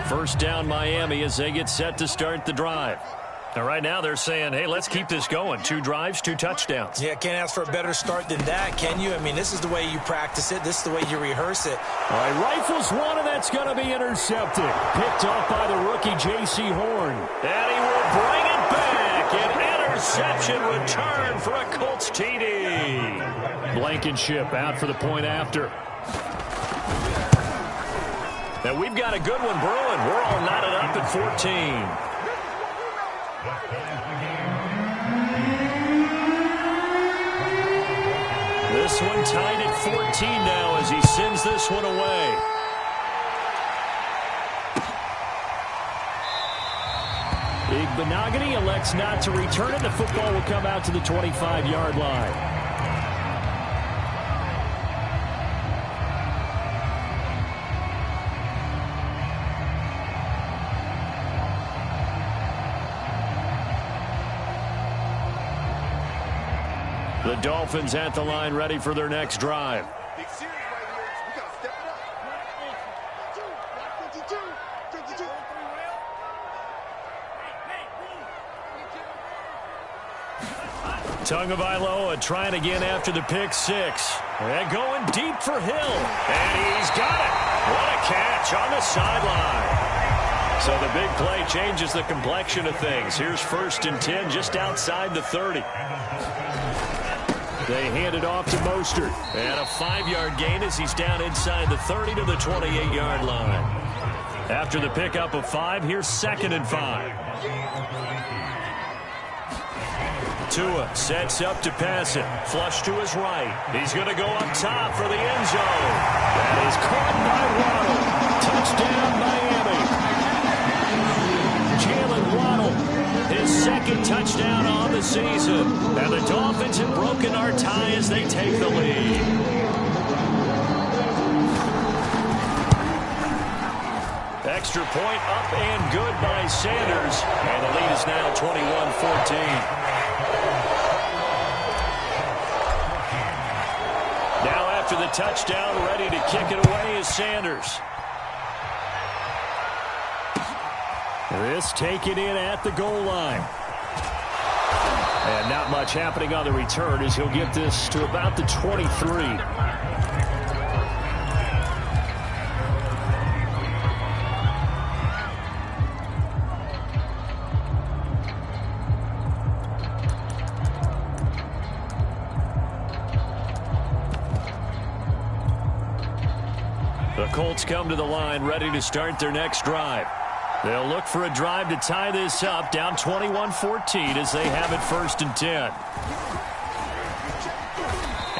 First down Miami as they get set to start the drive. Now, right now they're saying, hey, let's keep this going. 2 drives, 2 touchdowns. Yeah, can't ask for a better start than that, can you? I mean, this is the way you practice it. This is the way you rehearse it. All right, rifles one, and that's going to be intercepted. Picked off by the rookie J.C. Horn. And he will bring it back. An interception return for a Colts TD. Blankenship out for the point after. Now, we've got a good one brewing. We're all knotted up at 14. This one tied at 14 now as he sends this one away. Igbenogany elects not to return it. The football will come out to the 25-yard line. The Dolphins at the line ready for their next drive. Tagovailoa trying again after the pick six. And going deep for Hill. And he's got it. What a catch on the sideline. So the big play changes the complexion of things. Here's 1st and 10 just outside the 30. They hand it off to Mostert. And a 5-yard gain as he's down inside the 30 to the 28-yard line. After the pickup of 5, here's 2nd and 5. Tua sets up to pass it. Flush to his right. He's going to go up top for the end zone. That is caught by Waddle. Touchdown, Miami. Jalen Waddle, his 2nd touchdown on the season. And the Dolphins have broken our tie as they take the lead. Extra point up and good by Sanders. And the lead is now 21-14. Now after the touchdown, ready to kick it away is Sanders. This taken in at the goal line. And not much happening on the return as he'll get this to about the 23. The Colts come to the line ready to start their next drive. They'll look for a drive to tie this up, down 21-14 as they have it 1st and 10.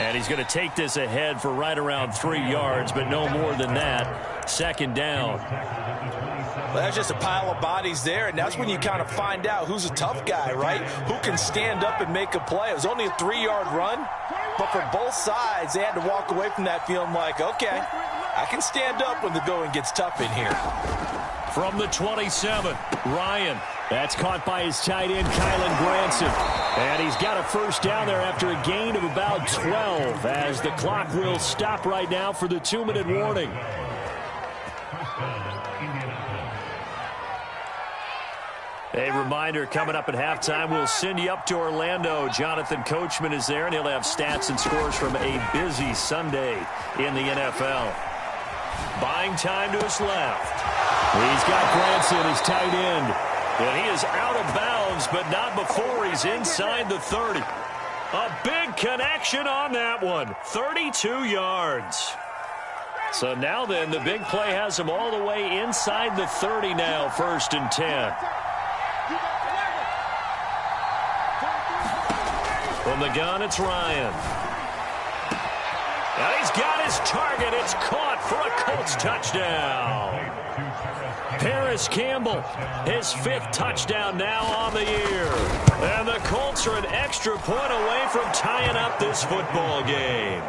And he's going to take this ahead for right around 3 yards, but no more than that. 2nd down. Well, that's just a pile of bodies there, and that's when you kind of find out who's a tough guy, right? Who can stand up and make a play. It was only a 3-yard run, but for both sides, they had to walk away from that feeling like, okay, I can stand up when the going gets tough in here. From the 27, Ryan. That's caught by his tight end, Kylan Granson. And he's got a 1st down there after a gain of about 12 as the clock will stop right now for the 2-minute warning. A reminder, coming up at halftime, we'll send you up to Orlando. Jonathan Coachman is there, and he'll have stats and scores from a busy Sunday in the NFL. Buying time to his left. He's got Granson, his tight end. And he is out of bounds, but not before he's inside the 30. A big connection on that one. 32 yards. So now then, the big play has him all the way inside the 30 now, 1st and 10. From the gun, it's Ryan. And he's got his target. It's caught for a Colts touchdown. Paris Campbell, his 5th touchdown now on the year. And the Colts are an extra point away from tying up this football game.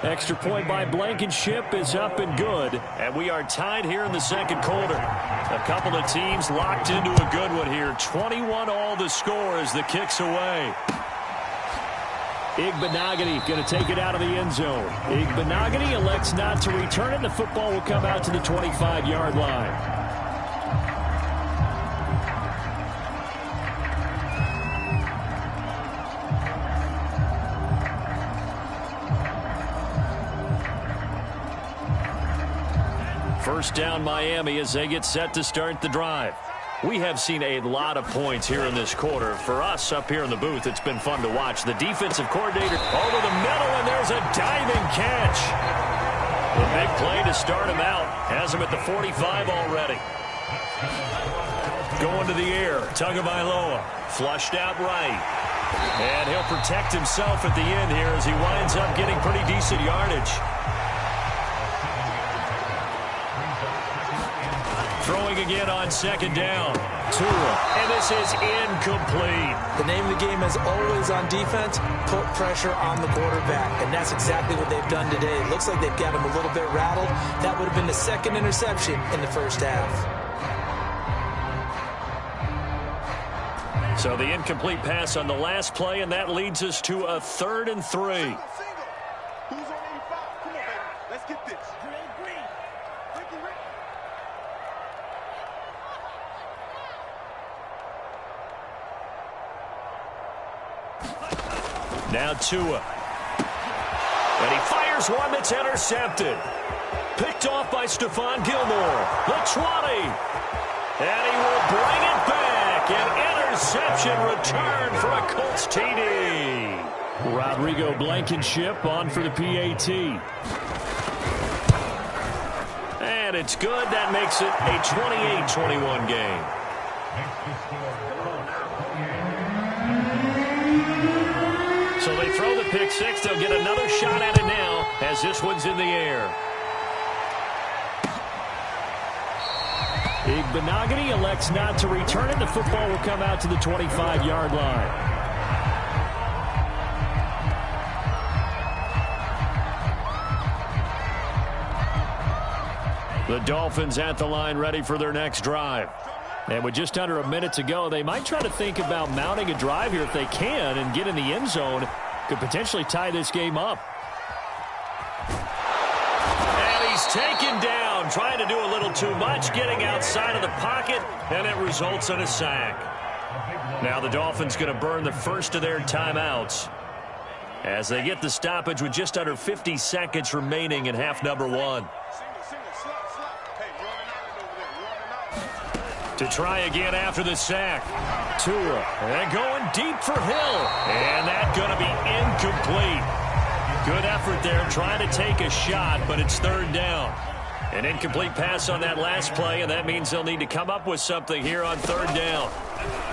Extra point by Blankenship is up and good. And we are tied here in the 2nd quarter. A couple of teams locked into a good one here. 21 all the score as the kick's away. Igbenogany going to take it out of the end zone. Igbenogany elects not to return it. The football will come out to the 25-yard line. First down Miami as they get set to start the drive. We have seen a lot of points here in this quarter. For us up here in the booth, it's been fun to watch. The defensive coordinator over the middle, and there's a diving catch. The big play to start him out. Has him at the 45 already. Going to the air. Tagovailoa flushed out right. And he'll protect himself at the end here as he winds up getting pretty decent yardage. Throwing again on second down. Tua, and this is incomplete. The name of the game is always on defense, put pressure on the quarterback, and that's exactly what they've done today. It looks like they've got him a little bit rattled. That would have been the second interception in the first half. So the incomplete pass on the last play, and that leads us to a 3rd and 3. Who's on 85? Come on, baby. Let's get this. Now Tua. And he fires one that's intercepted. Picked off by Stephon Gilmore. The 20. And he will bring it back. An interception return for a Colts TD. Rodrigo Blankenship on for the PAT. And it's good. That makes it a 28-21 game. So they throw the pick six. They'll get another shot at it now as this one's in the air. Igbenogany elects not to return it. The football will come out to the 25-yard line. The Dolphins at the line ready for their next drive. And with just under a minute to go, they might try to think about mounting a drive here if they can and get in the end zone. Could potentially tie this game up. And he's taken down, trying to do a little too much, getting outside of the pocket, and it results in a sack. Now the Dolphins going to burn the first of their timeouts as they get the stoppage with just under 50 seconds remaining in half number one. To try again after the sack. Tua, and going deep for Hill. And that's going to be incomplete. Good effort there, trying to take a shot, but it's 3rd down. An incomplete pass on that last play, and that means they'll need to come up with something here on 3rd down.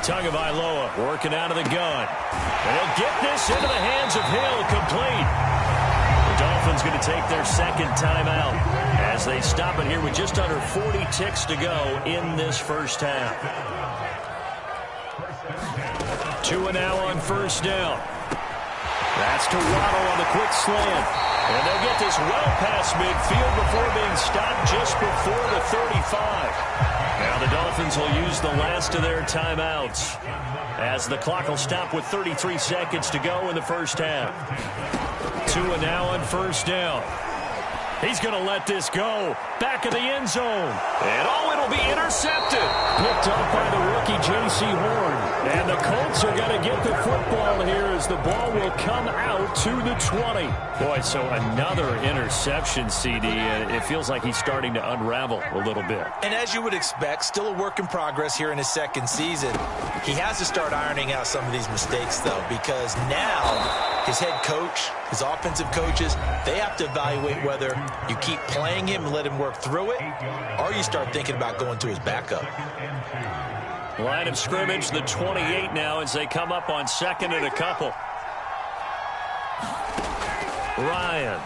Tagovailoa working out of the gun. And he'll get this into the hands of Hill, complete. The Dolphins going to take their second timeout as they stop it here with just under 40 ticks to go in this first half. Tua now on first down. That's to Waddle on the quick slant. And they'll get this well past midfield before being stopped just before the 35. Now the Dolphins will use the last of their timeouts as the clock will stop with 33 seconds to go in the first half. Tua now on first down. He's going to let this go. Back of the end zone. And it'll be intercepted. Picked up by the rookie J.C. Horn. And the Colts are going to get the football here as the ball will come out to the 20. Boy, so another interception, CD. It feels like he's starting to unravel a little bit. And as you would expect, still a work in progress here in his second season. He has to start ironing out some of these mistakes, though, because now his head coach, his offensive coaches, they have to evaluate whether you keep playing him and let him work through it, or you start thinking about going to his backup. Line of scrimmage, the 28 now as they come up on second and a couple. Ryan.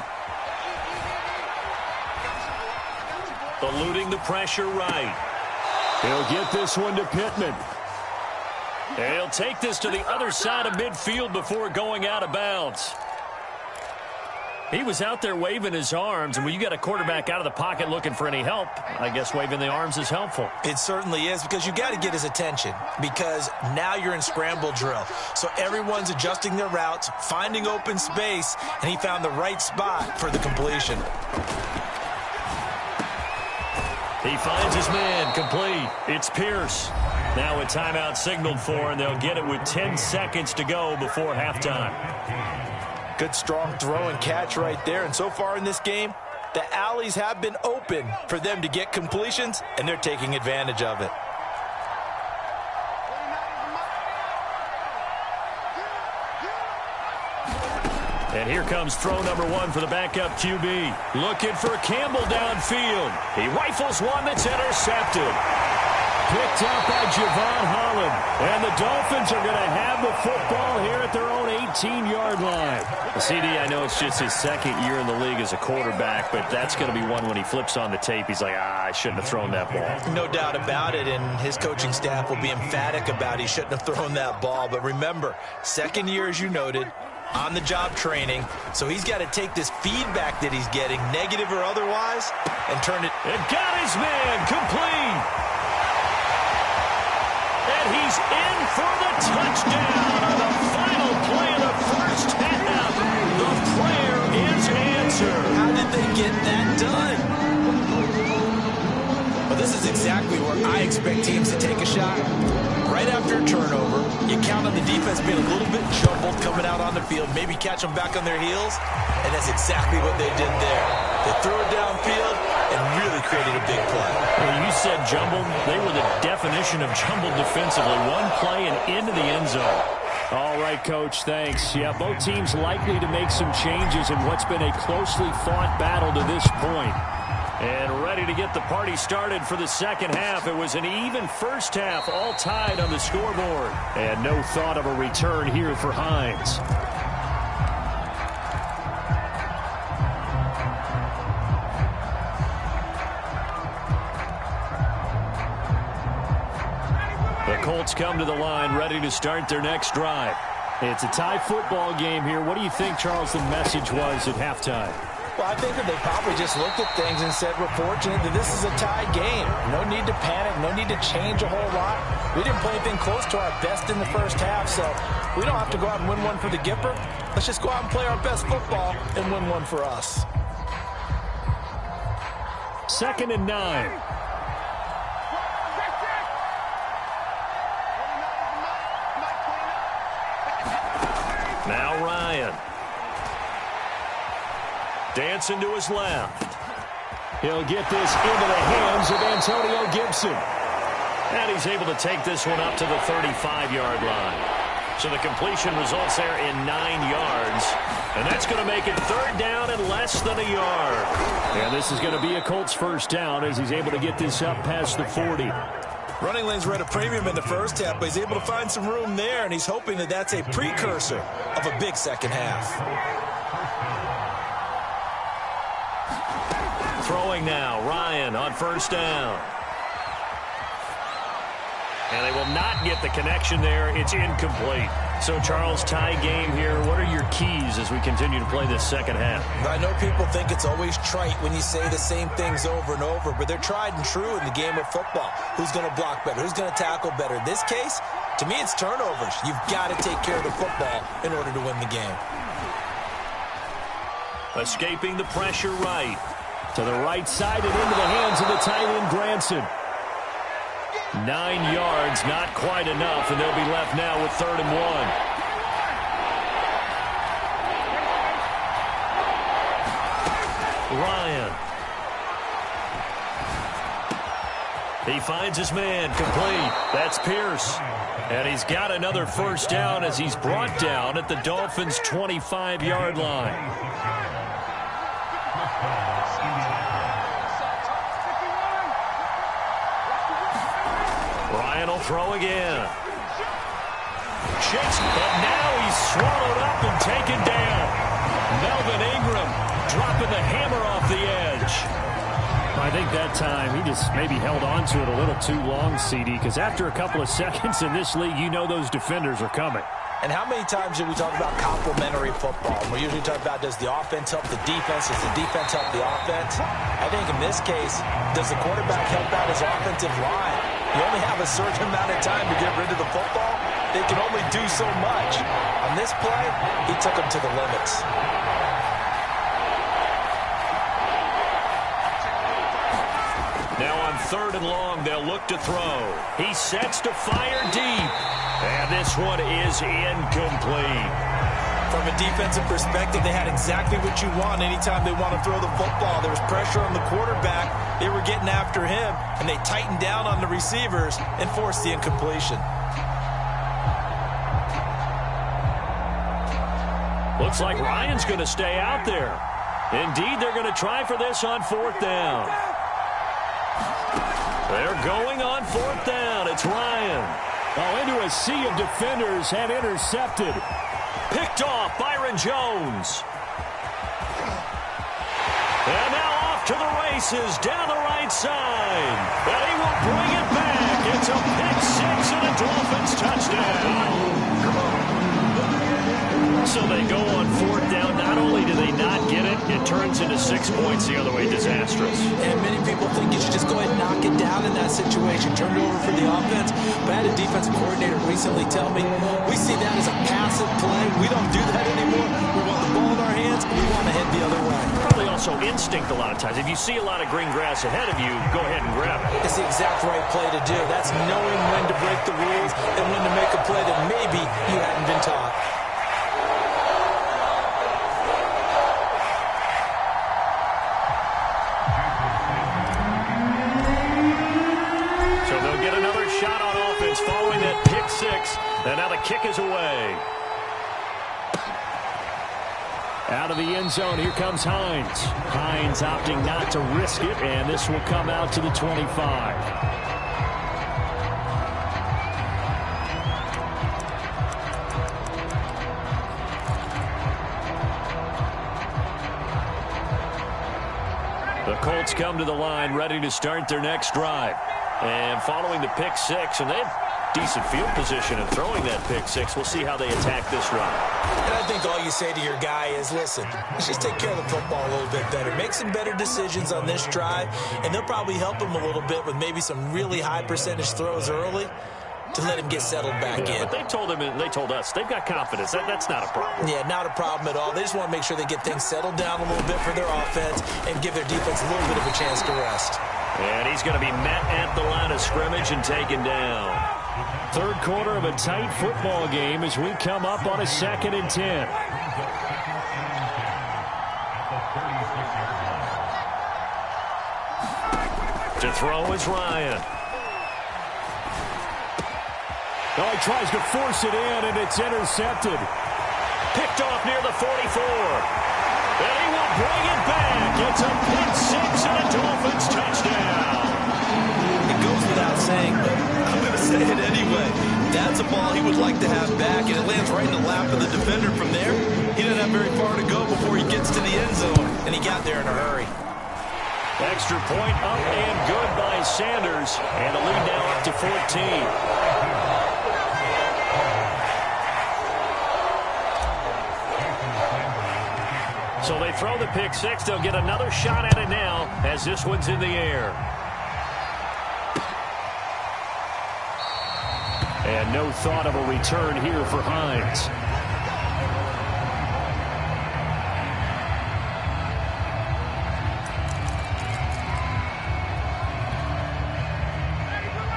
Eluding the pressure right. He'll get this one to Pittman. And he'll take this to the other side of midfield before going out of bounds. He was out there waving his arms, and when you got a quarterback out of the pocket looking for any help, I guess waving the arms is helpful. It certainly is, because you got to get his attention, because now you're in scramble drill. So everyone's adjusting their routes, finding open space, and he found the right spot for the completion. He finds his man, complete. It's Pierce. Now a timeout signaled for, and they'll get it with 10 seconds to go before halftime. Good, strong throw and catch right there. And so far in this game, the alleys have been open for them to get completions, and they're taking advantage of it. And here comes throw number 1 for the backup QB. Looking for Campbell downfield. He rifles one that's intercepted. Picked out by Javon Holland. And the Dolphins are going to have the football here at their own 18-yard line. CD, I know it's just his second year in the league as a quarterback, but that's going to be one when he flips on the tape. He's like, I shouldn't have thrown that ball. No doubt about it, and his coaching staff will be emphatic about he shouldn't have thrown that ball. But remember, second year, as you noted, on-the-job training, so he's got to take this feedback that he's getting, negative or otherwise, and turn it. And got his man complete. And he's in for the touchdown on the final play of the first half. The prayer is answered. How did they get that done? Well, this is exactly where I expect teams to take a shot. Right after a turnover, you count on the defense being a little bit jumbled coming out on the field, maybe catch them back on their heels, and that's exactly what they did there. They threw it downfield and really created a big play. Well, you said jumbled. They were the definition of jumbled defensively. One play and into the end zone. All right, Coach, thanks. Yeah, both teams likely to make some changes in what's been a closely fought battle to this point. And ready to get the party started for the second half. It was an even first half, all tied on the scoreboard. And no thought of a return here for Hines. The Colts come to the line, ready to start their next drive. It's a tie football game here. What do you think, Charles, the message was at halftime? Well, I think that they probably just looked at things and said, we're fortunate that this is a tie game. No need to panic, no need to change a whole lot. We didn't play anything close to our best in the first half, so we don't have to go out and win one for the Gipper. Let's just go out and play our best football and win one for us. 2nd and 9. Now Ryan. Dancing to his left. He'll get this into the hands of Antonio Gibson. And he's able to take this one up to the 35-yard line. So the completion results there in 9 yards. And that's going to make it 3rd down and less than a yard. And this is going to be a Colts first down as he's able to get this up past the 40. Running lanes were at a premium in the first half, but he's able to find some room there, and he's hoping that that's a precursor of a big second half. Throwing now, Ryan on first down. And they will not get the connection there. It's incomplete. So, Charles, tie game here. What are your keys as we continue to play this second half? I know people think it's always trite when you say the same things over and over, but they're tried and true in the game of football. Who's going to block better? Who's going to tackle better? In this case, to me, it's turnovers. You've got to take care of the football in order to win the game. Escaping the pressure right. To the right side and into the hands of the tight end, Granson. 9 yards, not quite enough, and they'll be left now with 3rd and 1. Ryan. He finds his man, complete. That's Pierce. And he's got another first down as he's brought down at the Dolphins' 25-yard line. Ryan will throw again. Shakes, and now he's swallowed up and taken down. Melvin Ingram dropping the hammer off the edge. I think that time he just maybe held on to it a little too long, CD, because after a couple of seconds in this league, you know those defenders are coming. And how many times do we talk about complementary football? We usually talk about, does the offense help the defense? Does the defense help the offense? I think in this case, does the quarterback help out his offensive line? You only have a certain amount of time to get rid of the football. They can only do so much. On this play, he took them to the limits. Now on 3rd and long, they'll look to throw. He sets to fire deep. And this one is incomplete. From a defensive perspective, they had exactly what you want anytime they want to throw the football. There was pressure on the quarterback. They were getting after him, and they tightened down on the receivers and forced the incompletion. Looks like Ryan's going to stay out there. Indeed, they're going to try for this on 4th down. They're going on 4th down. It's Ryan. Oh, into a sea of defenders and intercepted. Picked off, Byron Jones. And now off to the races, down the right side. And he will bring it back. It's a pick six and a Dolphins touchdown. So they go on 4th down. Not only do they not get it, it turns into 6 points the other way. Disastrous. And many people think you should just go ahead and knock it down in that situation. Turn it over for the offense. But I had a defensive coordinator recently tell me, we see that as a passive play. We don't do that anymore. We want the ball in our hands, and we want to head the other way. Probably also instinct a lot of times. If you see a lot of green grass ahead of you, go ahead and grab it. It's the exact right play to do. That's knowing when to break the rules and when to make a play that maybe you hadn't been taught. Following that pick six, and now the kick is away. Out of the end zone, here comes Hines. Hines opting not to risk it, and this will come out to the 25. The Colts come to the line, ready to start their next drive. And following the pick six, and they have decent field position in throwing that pick six. We'll see how they attack this run. And I think all you say to your guy is, listen, let's just take care of the football a little bit better. Make some better decisions on this drive, and they'll probably help him a little bit with maybe some really high percentage throws early to let him get settled back in. But they told us, they've got confidence. That's not a problem. Yeah, not a problem at all. They just want to make sure they get things settled down a little bit for their offense and give their defense a little bit of a chance to rest. And he's going to be met at the line of scrimmage and taken down. 3rd quarter of a tight football game as we come up on a 2nd and 10. To throw is Ryan. Oh, he tries to force it in, and it's intercepted. Picked off near the 44. And he will bring it back. It's a pick six and a Dolphins touchdown. It goes without saying, but I'm going to say it anyway. That's a ball he would like to have back, and it lands right in the lap of the defender from there. He doesn't have very far to go before he gets to the end zone, and he got there in a hurry. Extra point up and good by Sanders, and the lead now up to 14. So they throw the pick six. They'll get another shot at it now as this one's in the air. And no thought of a return here for Hines.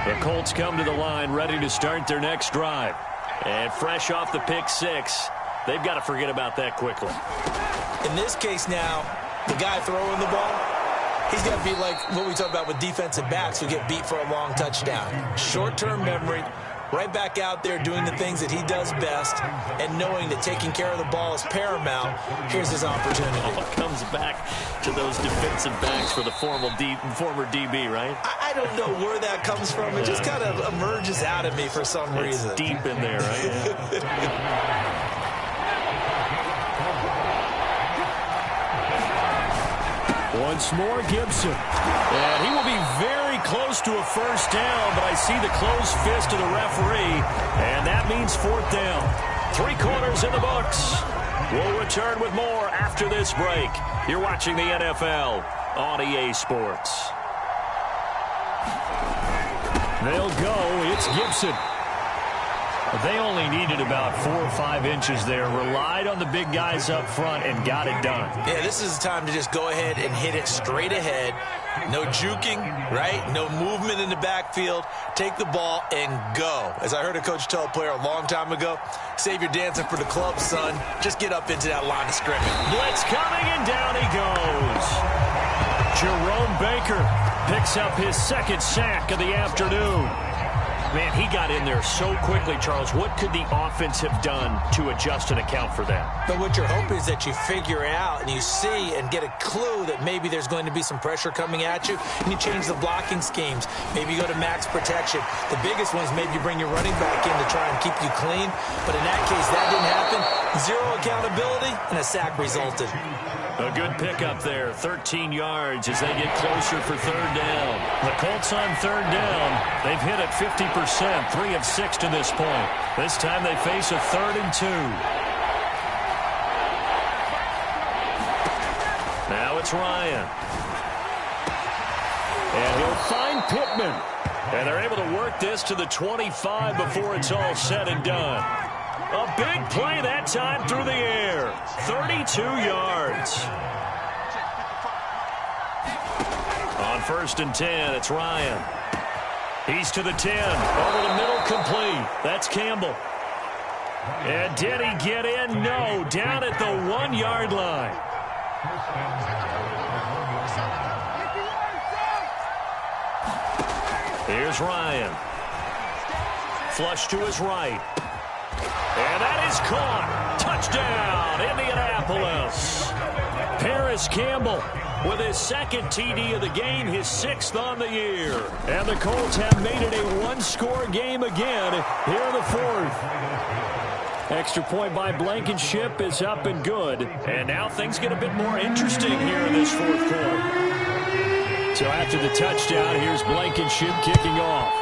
The Colts come to the line ready to start their next drive. And fresh off the pick six, they've got to forget about that quickly. In this case now, the guy throwing the ball, he's got to be like what we talk about with defensive backs who get beat for a long touchdown. Short-term memory, right back out there doing the things that he does best, and knowing that taking care of the ball is paramount. Here's his opportunity. It comes back to those defensive backs for the former DB, right? I don't know where that comes from. It just kind of emerges out of me for some reason. It's deep in there, right? Once more, Gibson. And he will be very close to a first down, but I see the closed fist of the referee, and that means 4th down. 3 quarters in the books. We'll return with more after this break. You're watching the NFL on EA Sports. They'll go. It's Gibson. They only needed about 4 or 5 inches there. Relied on the big guys up front and got it done. Yeah, this is the time to just go ahead and hit it straight ahead. No juking, right? No movement in the backfield. Take the ball and go. As I heard a coach tell a player a long time ago, save your dancing for the club, son. Just get up into that line of scrimmage. Blitz coming, and down he goes. Jerome Baker picks up his 2nd sack of the afternoon. Man, he got in there so quickly, Charles. What could the offense have done to adjust and account for that? But what you're hoping is that you figure out and you see and get a clue that maybe there's going to be some pressure coming at you, and you change the blocking schemes. Maybe you go to max protection. The biggest one is maybe you bring your running back in to try and keep you clean. But in that case, that didn't happen. 0 accountability, and a sack resulted. A good pickup there, 13 yards as they get closer for 3rd down. The Colts on 3rd down. They've hit it 50%, 3 of 6 to this point. This time they face a 3rd and 2. Now it's Ryan. And he'll find Pittman. And they're able to work this to the 25 before it's all said and done. A big play that time through the air. 32 yards. On 1st and 10, it's Ryan. He's to the 10. Over the middle, complete. That's Campbell. And did he get in? No. Down at the 1-yard line. Here's Ryan. Flush to his right. And that is caught. Touchdown, Indianapolis. Paris Campbell with his 2nd TD of the game, his 6th on the year. And the Colts have made it a 1-score game again here in the 4th. Extra point by Blankenship is up and good. And now things get a bit more interesting here in this 4th quarter. So after the touchdown, here's Blankenship kicking off.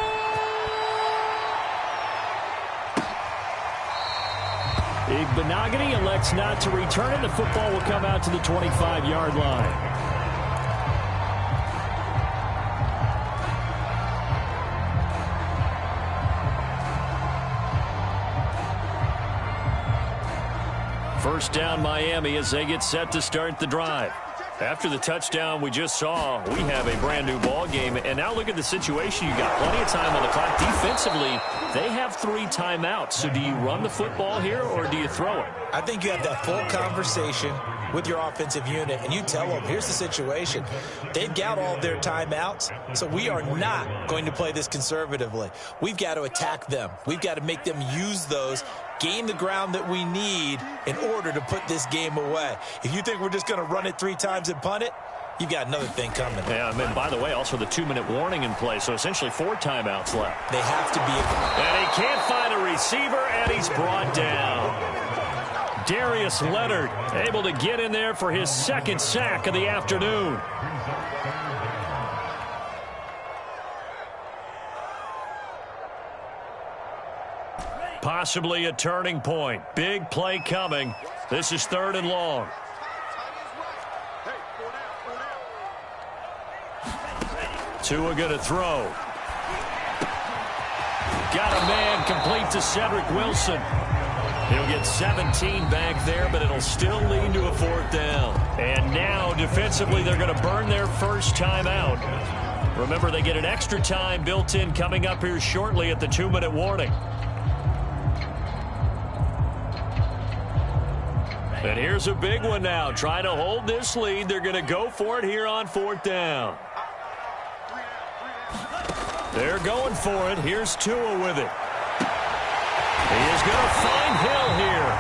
Igbenogany elects not to return it. The football will come out to the 25-yard line. First down, Miami, as they get set to start the drive. After the touchdown we just saw, we have a brand-new ball game. And now look at the situation. You got plenty of time on the clock. Defensively, they have 3 timeouts. So do you run the football here or do you throw it? I think you have that full conversation with your offensive unit, and you tell them, here's the situation. They've got all their timeouts, so we are not going to play this conservatively. We've got to attack them. We've got to make them use those, gain the ground that we need in order to put this game away. If you think we're just going to run it 3 times and punt it, you've got another thing coming. Yeah, I mean, by the way, also the 2-minute warning in play, so essentially 4 timeouts left. They have to be. And he can't find a receiver, and he's brought down. Darius Leonard able to get in there for his 2nd sack of the afternoon. Possibly a turning point. Big play coming. This is 3rd and long. Tua going to throw. Got a man complete to Cedric Wilson. He'll get 17 back there, but it'll still lead to a 4th down. And now, defensively, they're going to burn their first timeout. Remember, they get an extra time built in coming up here shortly at the 2-minute warning. And here's a big one now. Trying to hold this lead. They're going to go for it here on 4th down. They're going for it. Here's Tua with it. He is going to find Hill here.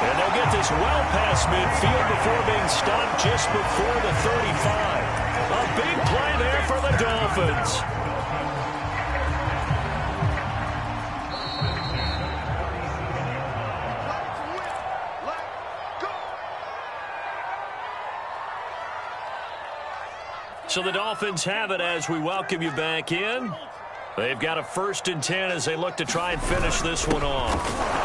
And they'll get this well past midfield before being stopped just before the 35. A big play there for the Dolphins. So the Dolphins have it as we welcome you back in. They've got a 1st and 10 as they look to try and finish this one off.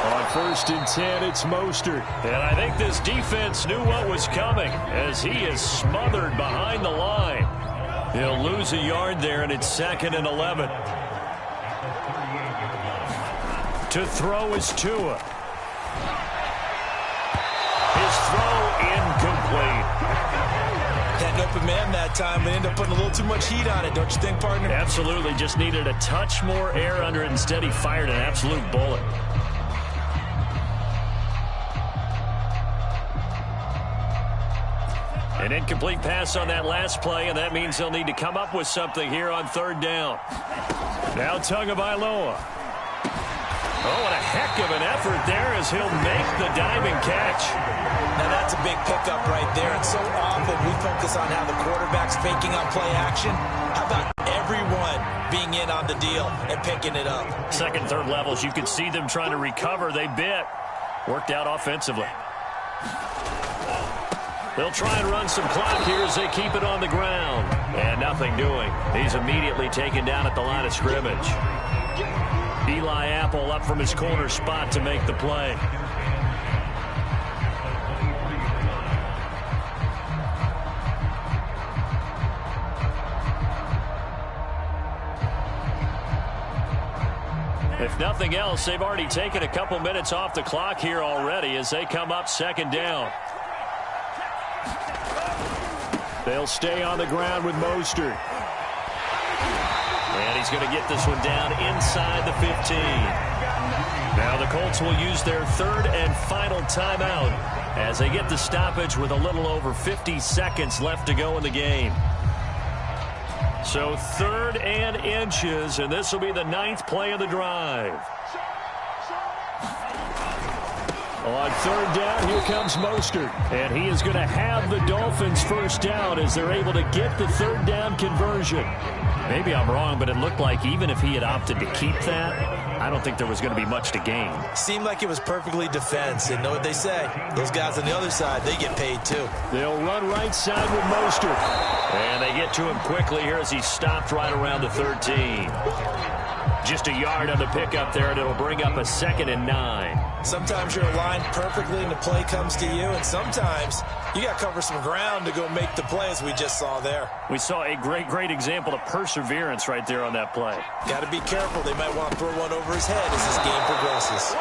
On 1st and 10, it's Mostert. And I think this defense knew what was coming as he is smothered behind the line. He'll lose a yard there, and it's 2nd and 11. To throw is Tua. His throw incomplete. Had an open man that time and ended up putting a little too much heat on it, don't you think, partner? Absolutely. Just needed a touch more air under it. Instead, he fired an absolute bullet. An incomplete pass on that last play, and that means they'll need to come up with something here on 3rd down. Now Tagovailoa. Oh, what a heck of an effort there as he'll make the diving catch. Now that's a big pickup right there. And so often we focus on how the quarterback's faking on play action. How about everyone being in on the deal and picking it up? 2nd, 3rd levels, you could see them trying to recover. They bit. Worked out offensively. They'll try and run some clock here as they keep it on the ground. And nothing doing. He's immediately taken down at the line of scrimmage. Eli Apple up from his corner spot to make the play. If nothing else, they've already taken a couple minutes off the clock here already as they come up 2nd down. They'll stay on the ground with Mostert. And he's going to get this one down inside the 15. Now the Colts will use their 3rd and final timeout as they get the stoppage with a little over 50 seconds left to go in the game. So 3rd and inches, and this will be the 9th play of the drive. On 3rd down, here comes Mostert. And he is going to have the Dolphins 1st down as they're able to get the 3rd down conversion. Maybe I'm wrong, but it looked like even if he had opted to keep that, I don't think there was going to be much to gain. Seemed like it was perfectly defense. And know what they say? Those guys on the other side, they get paid too. They'll run right side with Mostert. And they get to him quickly here as he stopped right around the 13. Just a yard on the pickup there, and it'll bring up a 2nd and 9. Sometimes you're aligned perfectly and the play comes to you, and sometimes you got to cover some ground to go make the play, as we just saw there. We saw a great example of perseverance right there on that play. Got to be careful. They might want to throw one over his head as this game progresses.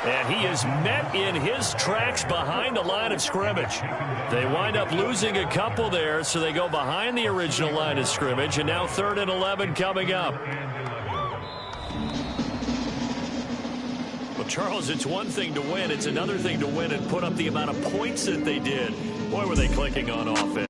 And he is met in his tracks behind the line of scrimmage. They wind up losing a couple there, so they go behind the original line of scrimmage, and now 3rd and 11 coming up. Well, Charles, it's one thing to win. It's another thing to win and put up the amount of points that they did. Boy, were they clicking on offense.